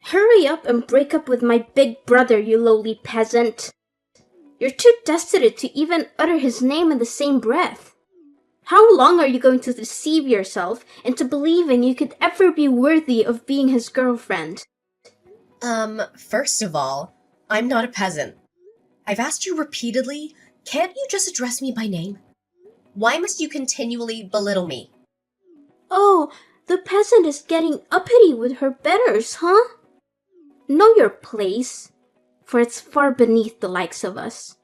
Hurry up and break up with my big brother, you lowly peasant. You're too destitute to even utter his name in the same breath. How long are you going to deceive yourself into believing you could ever be worthy of being his girlfriend? First of all, I'm not a peasant. I've asked you repeatedly, can't you just address me by name? Why must you continually belittle me? Oh, the peasant is getting uppity with her betters, huh? Know your place, for it's far beneath the likes of us.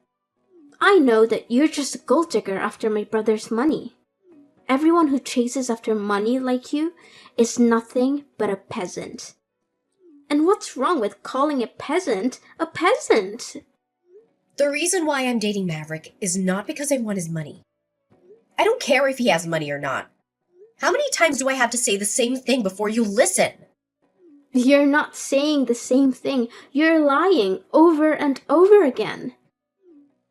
I know that you're just a gold digger after my brother's money. Everyone who chases after money like you is nothing but a peasant. And what's wrong with calling a peasant a peasant? The reason why I'm dating Maverick is not because I want his money. I don't care if he has money or not. How many times do I have to say the same thing before you listen? You're not saying the same thing. You're lying over and over again.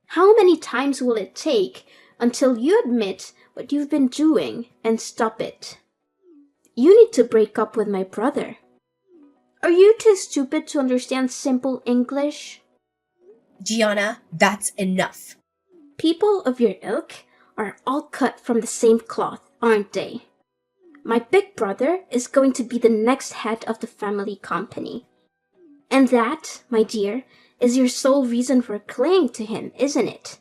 How many times will it take until you admit what you've been doing and stop it? You need to break up with my brother. Are you too stupid to understand simple English? Gianna, that's enough. People of your ilk are all cut from the same cloth, aren't they? My big brother is going to be the next head of the family company. And that, my dear, is your sole reason for clinging to him, isn't it?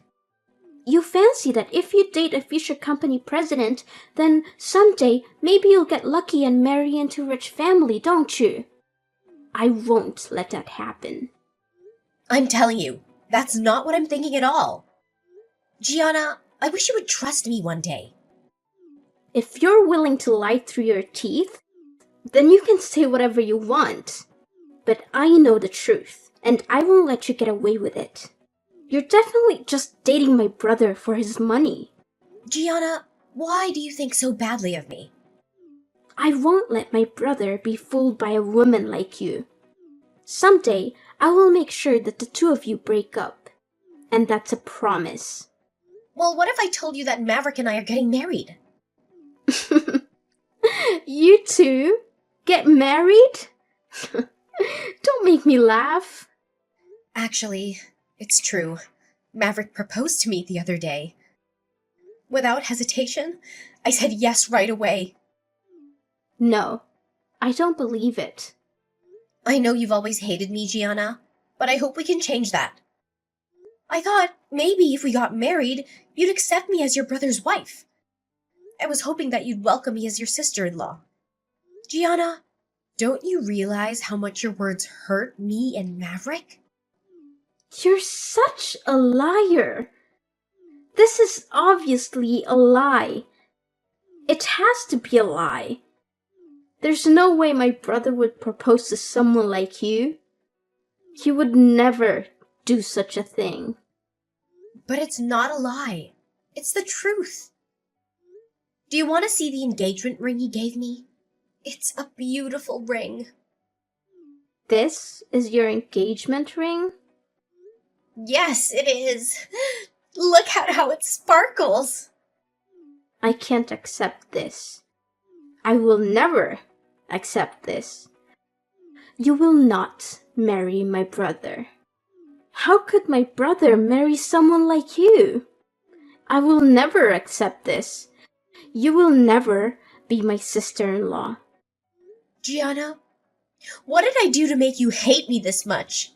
You fancy that if you date a future company president, then someday maybe you'll get lucky and marry into a rich family, don't you? I won't let that happen. I'm telling you, that's not what I'm thinking at all. Gianna, I wish you would trust me one day. If you're willing to lie through your teeth, then you can say whatever you want. But I know the truth, and I won't let you get away with it. You're definitely just dating my brother for his money. Gianna, why do you think so badly of me? I won't let my brother be fooled by a woman like you. Someday, I will make sure that the two of you break up. And that's a promise. Well, what if I told you that Maverick and I are getting married? You two? Get married? Don't make me laugh. Actually, it's true. Maverick proposed to me the other day. Without hesitation, I said yes right away. No, I don't believe it. I know you've always hated me, Gianna, but I hope we can change that. I thought maybe if we got married, you'd accept me as your brother's wife. I was hoping that you'd welcome me as your sister-in-law. Gianna, don't you realize how much your words hurt me and Maverick? You're such a liar. This is obviously a lie. It has to be a lie. There's no way my brother would propose to someone like you. He would never do such a thing. But it's not a lie. It's the truth. Do you want to see the engagement ring he gave me? It's a beautiful ring. This is your engagement ring? Yes, it is. Look at how it sparkles. I can't accept this. I will never accept this. You will not marry my brother. How could my brother marry someone like you? I will never accept this. You will never be my sister-in-law. Gianna, what did I do to make you hate me this much?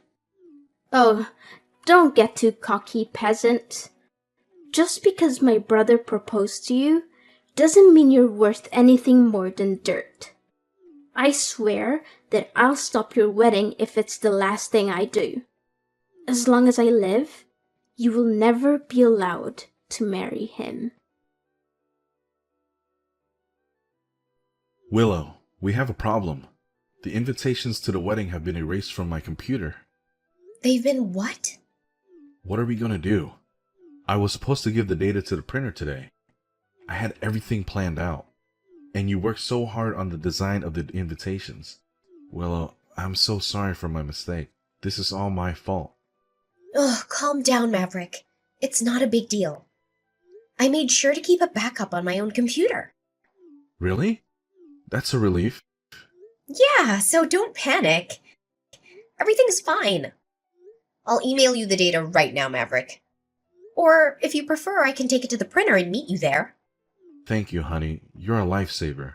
Oh, don't get too cocky, peasant. Just because my brother proposed to you doesn't mean you're worth anything more than dirt. I swear that I'll stop your wedding if it's the last thing I do. As long as I live, you will never be allowed to marry him. Willow, we have a problem. The invitations to the wedding have been erased from my computer. They've been what? What are we gonna do? I was supposed to give the data to the printer today. I had everything planned out. And you worked so hard on the design of the invitations. Willow, I'm so sorry for my mistake. This is all my fault. Ugh, calm down, Maverick. It's not a big deal. I made sure to keep a backup on my own computer. Really? That's a relief. Yeah, so don't panic. Everything's fine. I'll email you the data right now, Maverick. Or, if you prefer, I can take it to the printer and meet you there. Thank you, honey. You're a lifesaver.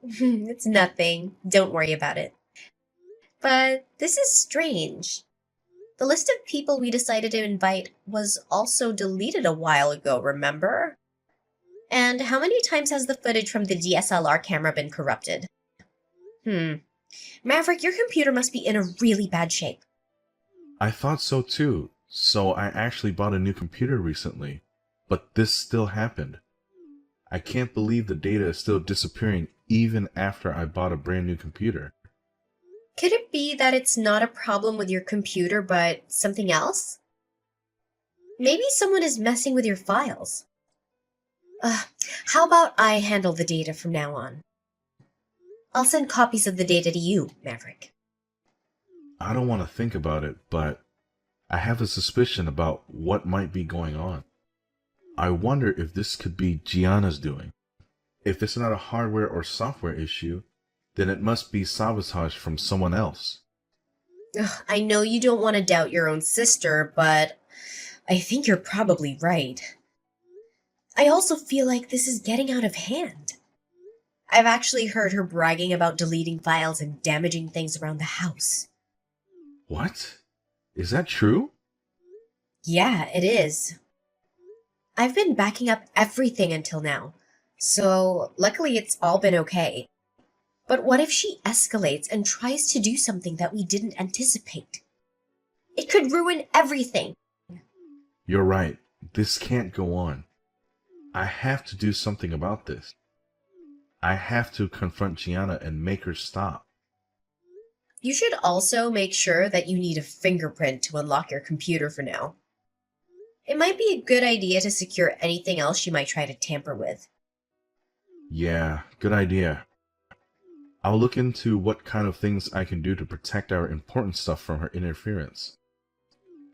It's nothing. Don't worry about it. But this is strange. The list of people we decided to invite was also deleted a while ago, remember? And how many times has the footage from the DSLR camera been corrupted? Maverick, your computer must be in a really bad shape. I thought so too, so I actually bought a new computer recently. But this still happened. I can't believe the data is still disappearing even after I bought a brand new computer. Could it be that it's not a problem with your computer, but something else? Maybe someone is messing with your files. How about I handle the data from now on? I'll send copies of the data to you, Maverick. I don't want to think about it, but I have a suspicion about what might be going on. I wonder if this could be Gianna's doing. If it's not a hardware or software issue, then it must be sabotage from someone else. I know you don't want to doubt your own sister, but I think you're probably right. I also feel like this is getting out of hand. I've actually heard her bragging about deleting files and damaging things around the house. What? Is that true? Yeah, it is. I've been backing up everything until now, so luckily it's all been okay. But what if she escalates and tries to do something that we didn't anticipate? It could ruin everything. You're right. This can't go on. I have to do something about this. I have to confront Gianna and make her stop. You should also make sure that you need a fingerprint to unlock your computer for now. It might be a good idea to secure anything else she might try to tamper with. Yeah, good idea. I'll look into what kind of things I can do to protect our important stuff from her interference.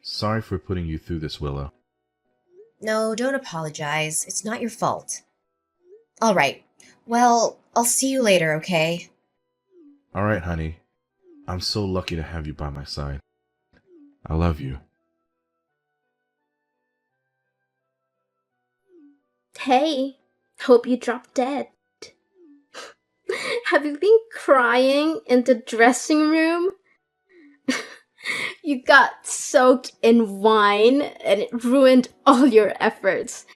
Sorry for putting you through this, Willow. No, don't apologize. It's not your fault. Alright, well, I'll see you later, okay? Alright, honey. I'm so lucky to have you by my side. I love you. Hey, hope you dropped dead. Have you been crying in the dressing room? You got soaked in wine and it ruined all your efforts.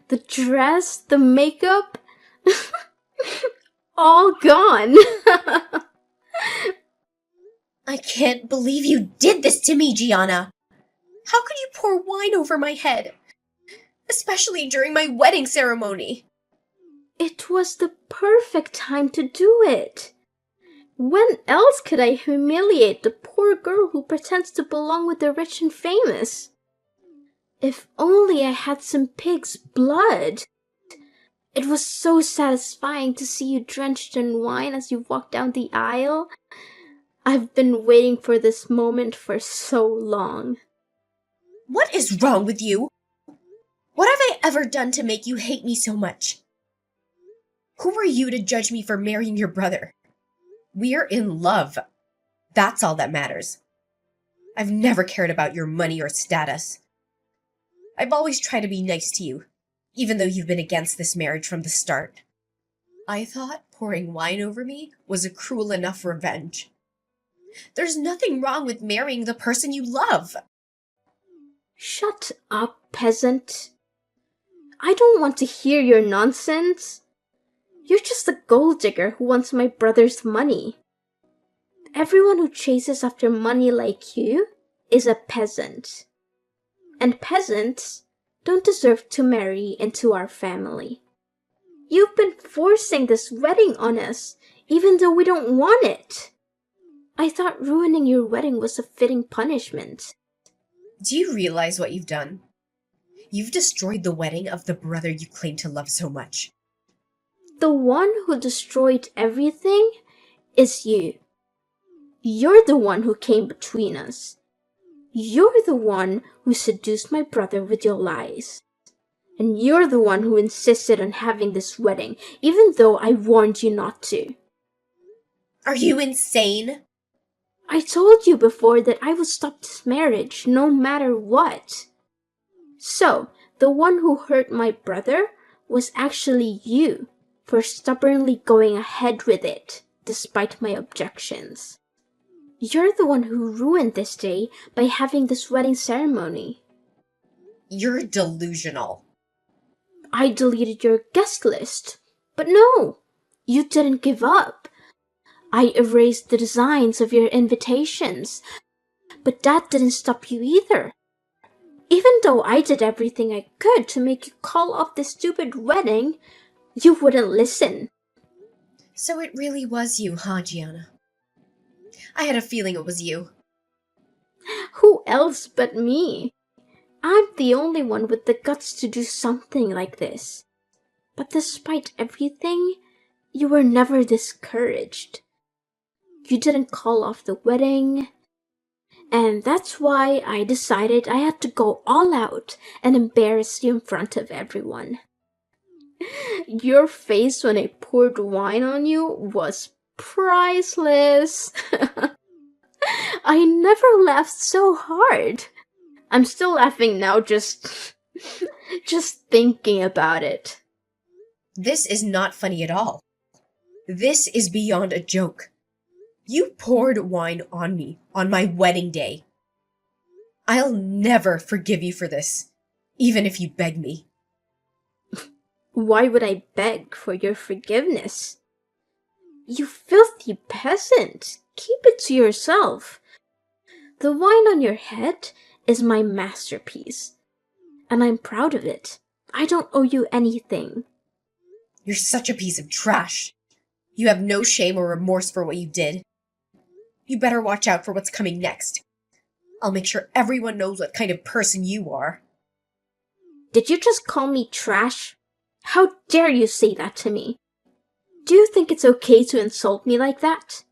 The dress, the makeup, all gone. I can't believe you did this to me, Gianna! How could you pour wine over my head? Especially during my wedding ceremony. It was the perfect time to do it. When else could I humiliate the poor girl who pretends to belong with the rich and famous? If only I had some pig's blood. It was so satisfying to see you drenched in wine as you walked down the aisle. I've been waiting for this moment for so long. What is wrong with you? What have I ever done to make you hate me so much? Who are you to judge me for marrying your brother? We're in love. That's all that matters. I've never cared about your money or status. I've always tried to be nice to you, even though you've been against this marriage from the start. I thought pouring wine over me was a cruel enough revenge. There's nothing wrong with marrying the person you love. Shut up, peasant. I don't want to hear your nonsense. You're just a gold digger who wants my brother's money. Everyone who chases after money like you is a peasant. And peasants don't deserve to marry into our family. You've been forcing this wedding on us, even though we don't want it. I thought ruining your wedding was a fitting punishment. Do you realize what you've done? You've destroyed the wedding of the brother you claim to love so much. The one who destroyed everything is you. You're the one who came between us. You're the one who seduced my brother with your lies. And you're the one who insisted on having this wedding, even though I warned you not to. Are you insane? I told you before that I would stop this marriage no matter what. So, the one who hurt my brother was actually you for stubbornly going ahead with it, despite my objections. You're the one who ruined this day by having this wedding ceremony. You're delusional. I deleted your guest list. But no, you didn't give up. I erased the designs of your invitations, but that didn't stop you either. Even though I did everything I could to make you call off this stupid wedding, you wouldn't listen. So it really was you, huh, Gianna? I had a feeling it was you. Who else but me? I'm the only one with the guts to do something like this. But despite everything, you were never discouraged. You didn't call off the wedding, and that's why I decided I had to go all out and embarrass you in front of everyone. Your face when I poured wine on you was priceless. I never laughed so hard. I'm still laughing now just thinking about it. This is not funny at all. This is beyond a joke. You poured wine on me on my wedding day. I'll never forgive you for this, even if you beg me. Why would I beg for your forgiveness? You filthy peasant! Keep it to yourself. The wine on your head is my masterpiece, and I'm proud of it. I don't owe you anything. You're such a piece of trash. You have no shame or remorse for what you did. You better watch out for what's coming next. I'll make sure everyone knows what kind of person you are. Did you just call me trash? How dare you say that to me? Do you think it's okay to insult me like that?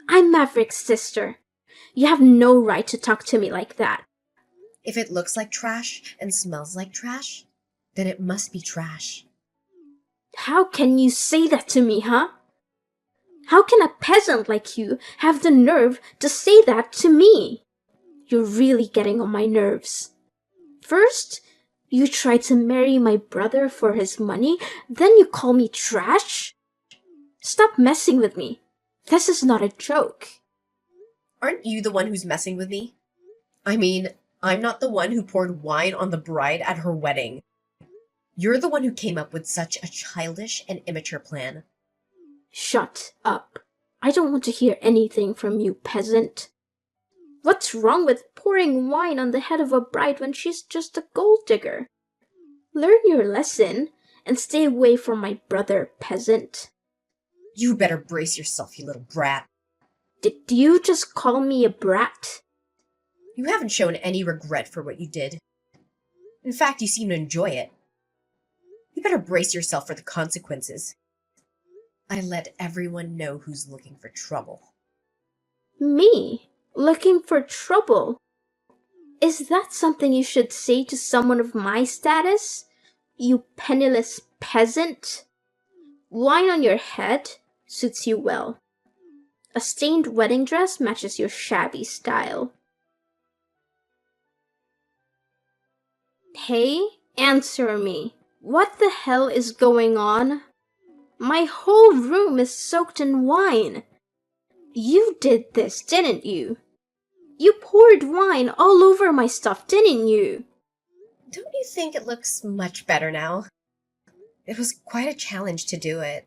I'm Maverick's sister. You have no right to talk to me like that. If it looks like trash and smells like trash, then it must be trash. How can you say that to me, huh? How can a peasant like you have the nerve to say that to me? You're really getting on my nerves. First, you try to marry my brother for his money, then you call me trash? Stop messing with me. This is not a joke. Aren't you the one who's messing with me? I mean, I'm not the one who poured wine on the bride at her wedding. You're the one who came up with such a childish and immature plan. Shut up. I don't want to hear anything from you, peasant. What's wrong with pouring wine on the head of a bride when she's just a gold digger? Learn your lesson and stay away from my brother, peasant. You better brace yourself, you little brat. Did you just call me a brat? You haven't shown any regret for what you did. In fact, you seem to enjoy it. You better brace yourself for the consequences. I let everyone know who's looking for trouble. Me? Looking for trouble? Is that something you should say to someone of my status? You penniless peasant? Wine on your head suits you well. A stained wedding dress matches your shabby style. Hey, answer me. What the hell is going on? My whole room is soaked in wine. You did this, didn't you? You poured wine all over my stuff, didn't you? Don't you think it looks much better now? It was quite a challenge to do it.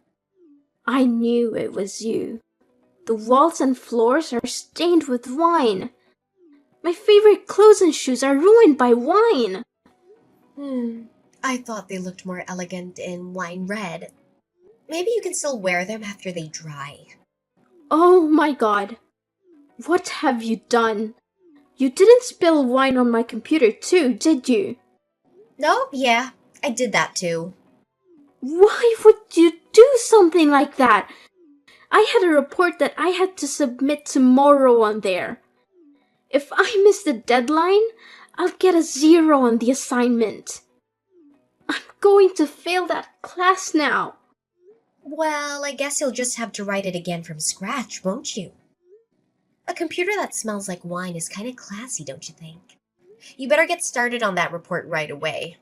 I knew it was you. The walls and floors are stained with wine. My favorite clothes and shoes are ruined by wine. I thought they looked more elegant in wine red. Maybe you can still wear them after they dry. Oh my god. What have you done? You didn't spill wine on my computer too, did you? No, yeah, I did that too. Why would you do something like that? I had a report that I had to submit tomorrow on there. If I miss the deadline, I'll get a 0 on the assignment. I'm going to fail that class now. Well, I guess you'll just have to write it again from scratch, won't you? A computer that smells like wine is kind of classy, don't you think? You better get started on that report right away.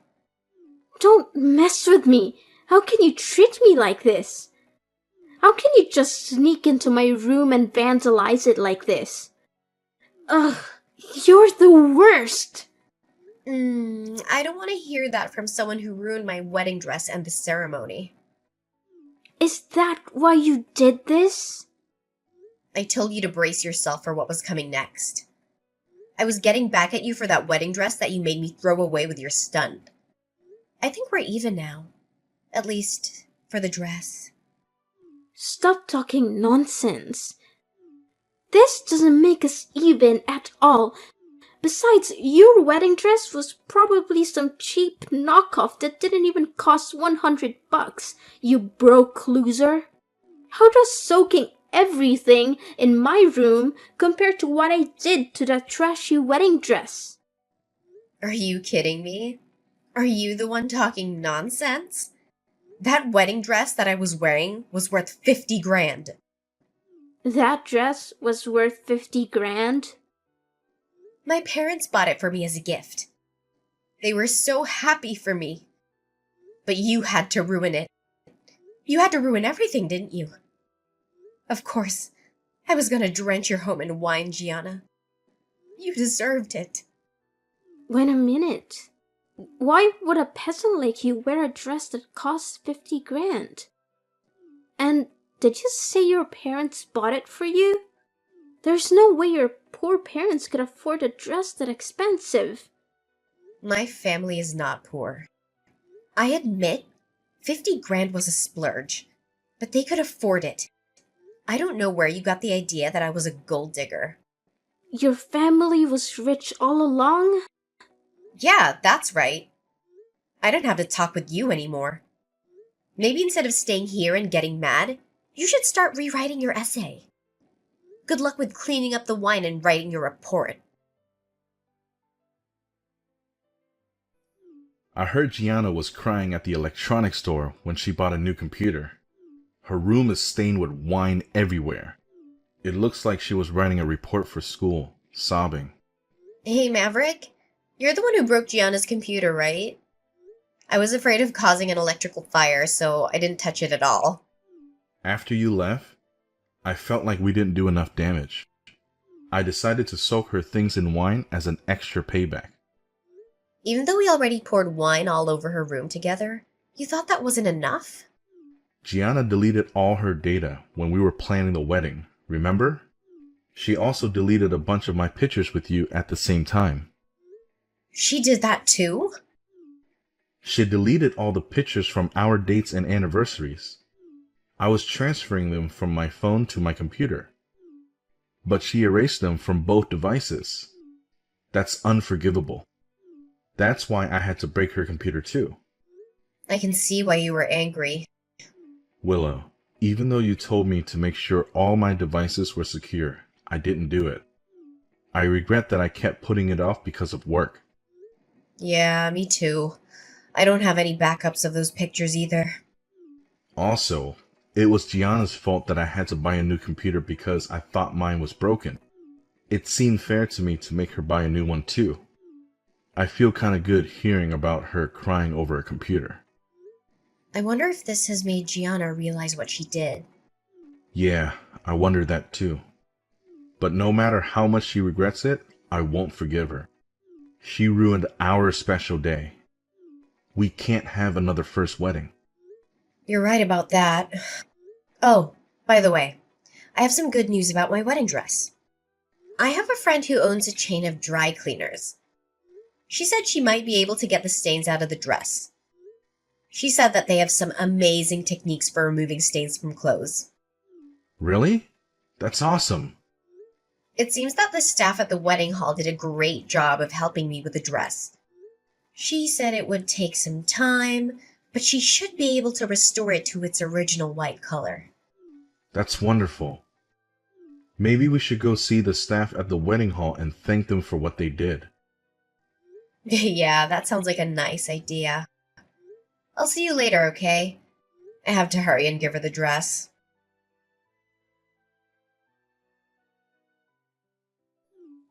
Don't mess with me. How can you treat me like this? How can you just sneak into my room and vandalize it like this? Ugh, you're the worst. I don't want to hear that from someone who ruined my wedding dress and the ceremony. Is that why you did this? I told you to brace yourself for what was coming next. I was getting back at you for that wedding dress that you made me throw away with your stunt. I think we're even now. At least, for the dress. Stop talking nonsense. This doesn't make us even at all. Besides, your wedding dress was probably some cheap knockoff that didn't even cost $100, you broke loser. How does soaking everything in my room compare to what I did to that trashy wedding dress? Are you kidding me? Are you the one talking nonsense? That wedding dress that I was wearing was worth 50 grand. That dress was worth 50 grand? My parents bought it for me as a gift. They were so happy for me. But you had to ruin it. You had to ruin everything, didn't you? Of course, I was gonna drench your home in wine, Gianna. You deserved it. Wait a minute. Why would a peasant like you wear a dress that costs 50 grand? And did you say your parents bought it for you? There's no way your poor parents could afford a dress that expensive. My family is not poor. I admit, 50 grand was a splurge, but they could afford it. I don't know where you got the idea that I was a gold digger. Your family was rich all along? Yeah, that's right. I don't have to talk with you anymore. Maybe instead of staying here and getting mad, you should start rewriting your essay. Good luck with cleaning up the wine and writing your report. I heard Gianna was crying at the electronics store when she bought a new computer. Her room is stained with wine everywhere. It looks like she was writing a report for school, sobbing. Hey, Maverick. You're the one who broke Gianna's computer, right? I was afraid of causing an electrical fire, so I didn't touch it at all. After you left, I felt like we didn't do enough damage. I decided to soak her things in wine as an extra payback. Even though we already poured wine all over her room together, you thought that wasn't enough? Gianna deleted all her data when we were planning the wedding, remember? She also deleted a bunch of my pictures with you at the same time. She did that too? She deleted all the pictures from our dates and anniversaries. I was transferring them from my phone to my computer, but she erased them from both devices. That's unforgivable. That's why I had to break her computer too. I can see why you were angry. Willow, even though you told me to make sure all my devices were secure, I didn't do it. I regret that I kept putting it off because of work. Yeah, me too. I don't have any backups of those pictures either. Also, it was Gianna's fault that I had to buy a new computer because I thought mine was broken. It seemed fair to me to make her buy a new one too. I feel kinda good hearing about her crying over a computer. I wonder if this has made Gianna realize what she did. Yeah, I wonder that too. But no matter how much she regrets it, I won't forgive her. She ruined our special day. We can't have another first wedding. You're right about that. Oh, by the way, I have some good news about my wedding dress. I have a friend who owns a chain of dry cleaners. She said she might be able to get the stains out of the dress. She said that they have some amazing techniques for removing stains from clothes. Really? That's awesome. It seems that the staff at the wedding hall did a great job of helping me with the dress. She said it would take some time, but she should be able to restore it to its original white color. That's wonderful. Maybe we should go see the staff at the wedding hall and thank them for what they did. Yeah, that sounds like a nice idea. I'll see you later, okay? I have to hurry and give her the dress.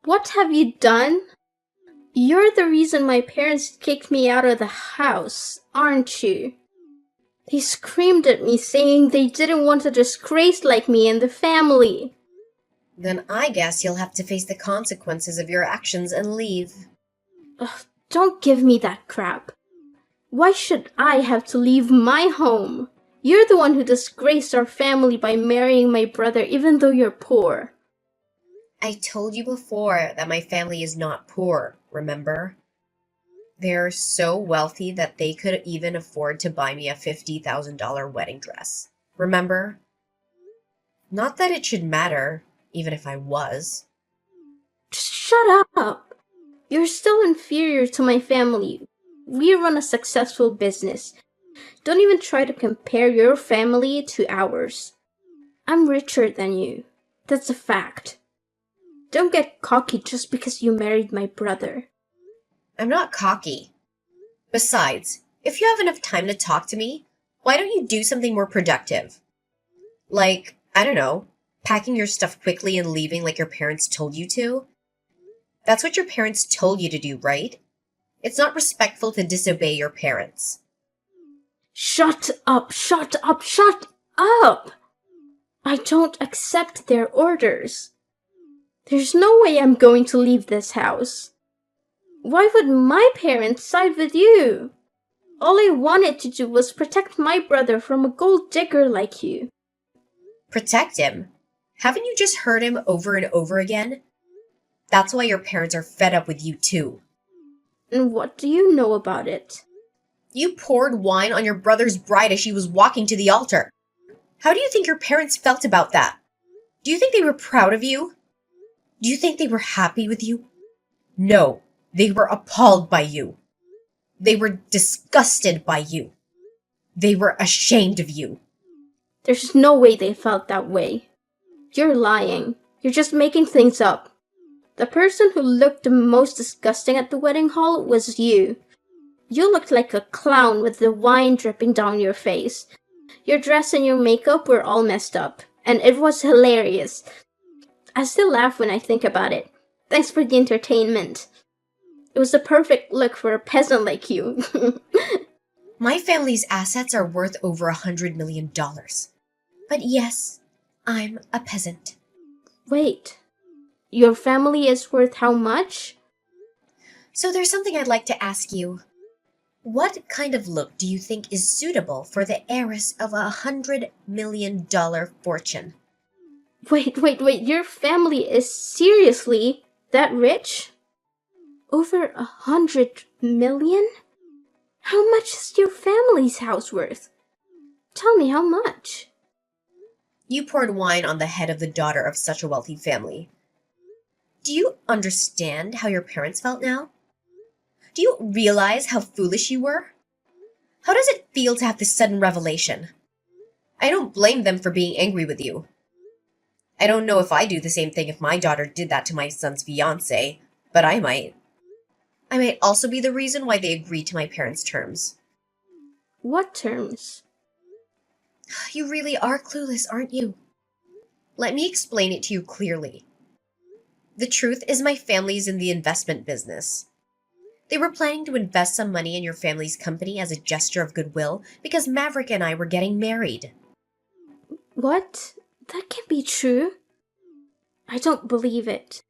What have you done? You're the reason my parents kicked me out of the house, aren't you? They screamed at me saying they didn't want a disgrace like me in the family. Then I guess you'll have to face the consequences of your actions and leave. Ugh, don't give me that crap. Why should I have to leave my home? You're the one who disgraced our family by marrying my brother even though you're poor. I told you before that my family is not poor, remember? They're so wealthy that they could even afford to buy me a $50,000 wedding dress. Remember? Not that it should matter, even if I was. Just shut up. You're still inferior to my family. We run a successful business. Don't even try to compare your family to ours. I'm richer than you. That's a fact. Don't get cocky just because you married my brother. I'm not cocky. Besides, if you have enough time to talk to me, why don't you do something more productive? Like, I don't know, packing your stuff quickly and leaving like your parents told you to? That's what your parents told you to do, right? It's not respectful to disobey your parents. Shut up, shut up, shut up! I don't accept their orders. There's no way I'm going to leave this house. Why would my parents side with you? All I wanted to do was protect my brother from a gold digger like you. Protect him? Haven't you just heard him over and over again? That's why your parents are fed up with you too. And what do you know about it? You poured wine on your brother's bride as she was walking to the altar. How do you think your parents felt about that? Do you think they were proud of you? Do you think they were happy with you? No, they were appalled by you. They were disgusted by you. They were ashamed of you. There's no way they felt that way. You're lying. You're just making things up. The person who looked the most disgusting at the wedding hall was you. You looked like a clown with the wine dripping down your face. Your dress and your makeup were all messed up, and it was hilarious. I still laugh when I think about it. Thanks for the entertainment. It was the perfect look for a peasant like you. My family's assets are worth over $100 million. But yes, I'm a peasant. Wait, your family is worth how much? So there's something I'd like to ask you. What kind of look do you think is suitable for the heiress of $100 million fortune? Wait, your family is seriously that rich? Over 100 million? How much is your family's house worth? Tell me how much. You poured wine on the head of the daughter of such a wealthy family. Do you understand how your parents felt now? Do you realize how foolish you were? How does it feel to have this sudden revelation? I don't blame them for being angry with you. I don't know if I'd do the same thing if my daughter did that to my son's fiancé, but I might. I might also be the reason why they agreed to my parents' terms. What terms? You really are clueless, aren't you? Let me explain it to you clearly. The truth is my family's in the investment business. They were planning to invest some money in your family's company as a gesture of goodwill because Maverick and I were getting married. What? That can't be true. I don't believe it.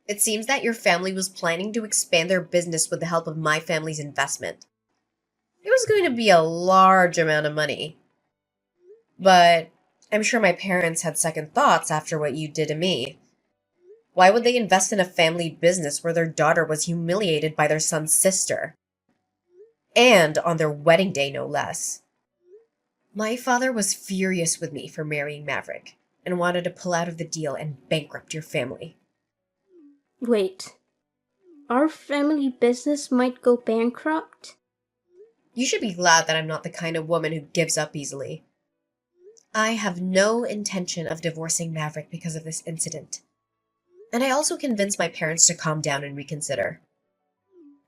It seems that your family was planning to expand their business with the help of my family's investment. It was going to be a large amount of money. But I'm sure my parents had second thoughts after what you did to me. Why would they invest in a family business where their daughter was humiliated by their son's sister? And on their wedding day, no less. My father was furious with me for marrying Maverick and wanted to pull out of the deal and bankrupt your family. Wait. Our family business might go bankrupt? You should be glad that I'm not the kind of woman who gives up easily. I have no intention of divorcing Maverick because of this incident. And I also convinced my parents to calm down and reconsider.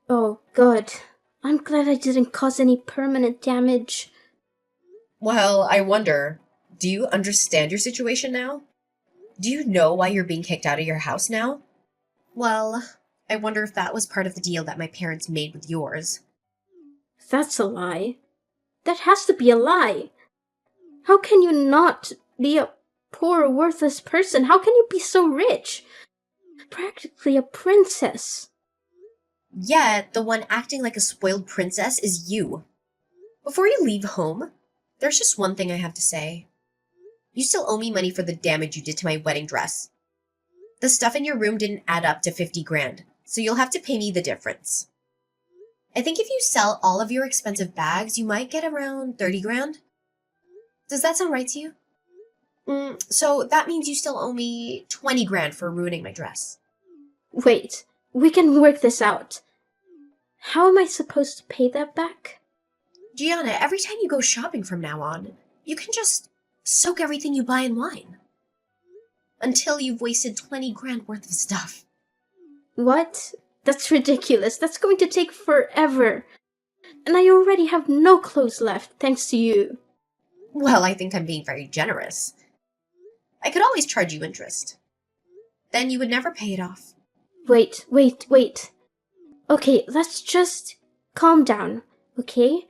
Oh, good. I'm glad I didn't cause any permanent damage. Well, I wonder, do you understand your situation now? Do you know why you're being kicked out of your house now? Well, I wonder if that was part of the deal that my parents made with yours. That's a lie. That has to be a lie. How can you not be a poor, worthless person? How can you be so rich? Practically a princess. Yet, the one acting like a spoiled princess is you. Before you leave home, there's just one thing I have to say. You still owe me money for the damage you did to my wedding dress. The stuff in your room didn't add up to 50 grand, so you'll have to pay me the difference. I think if you sell all of your expensive bags, you might get around 30 grand. Does that sound right to you? So that means you still owe me 20 grand for ruining my dress. Wait, we can work this out. How am I supposed to pay that back? Gianna, every time you go shopping from now on, you can just soak everything you buy in wine. Until you've wasted 20 grand worth of stuff. What? That's ridiculous. That's going to take forever. And I already have no clothes left, thanks to you. Well, I think I'm being very generous. I could always charge you interest. Then you would never pay it off. Wait. Okay, let's just calm down, okay?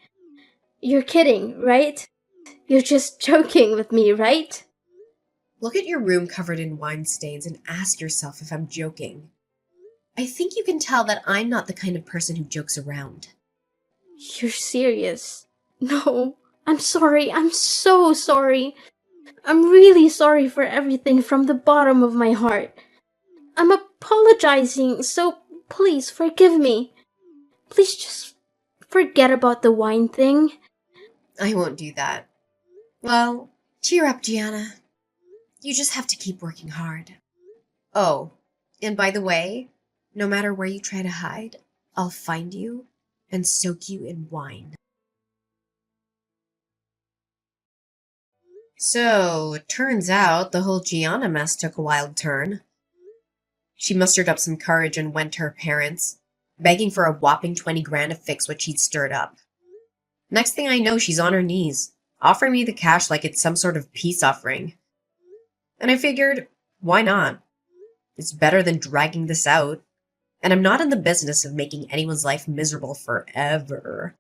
You're kidding, right? You're just joking with me, right? Look at your room covered in wine stains and ask yourself if I'm joking. I think you can tell that I'm not the kind of person who jokes around. You're serious? No, I'm sorry. I'm so sorry. I'm really sorry for everything from the bottom of my heart. I'm apologizing, so please forgive me. Please just forget about the wine thing. I won't do that. Well, cheer up, Gianna. You just have to keep working hard. Oh, and by the way, no matter where you try to hide, I'll find you and soak you in wine. So, it turns out the whole Gianna mess took a wild turn. She mustered up some courage and went to her parents, begging for a whopping 20 grand to fix what she'd stirred up. Next thing I know, she's on her knees, offering me the cash like it's some sort of peace offering. And I figured, why not? It's better than dragging this out. And I'm not in the business of making anyone's life miserable forever.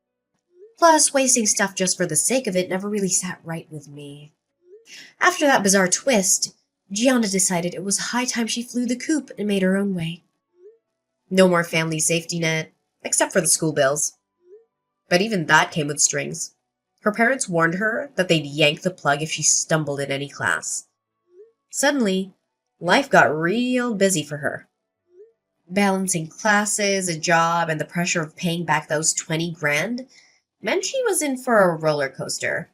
Plus, wasting stuff just for the sake of it never really sat right with me. After that bizarre twist, Gianna decided it was high time she flew the coop and made her own way. No more family safety net, except for the school bills. But even that came with strings. Her parents warned her that they'd yank the plug if she stumbled in any class. Suddenly, life got real busy for her. Balancing classes, a job, and the pressure of paying back those 20 grand meant she was in for a roller coaster.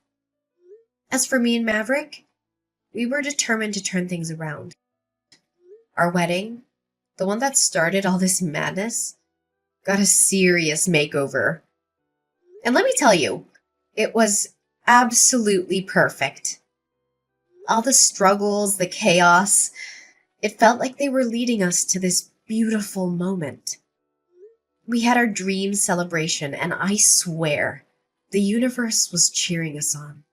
As for me and Maverick, we were determined to turn things around. Our wedding, the one that started all this madness, got a serious makeover. And let me tell you, it was absolutely perfect. All the struggles, the chaos, it felt like they were leading us to this beautiful moment. We had our dream celebration, and I swear, the universe was cheering us on.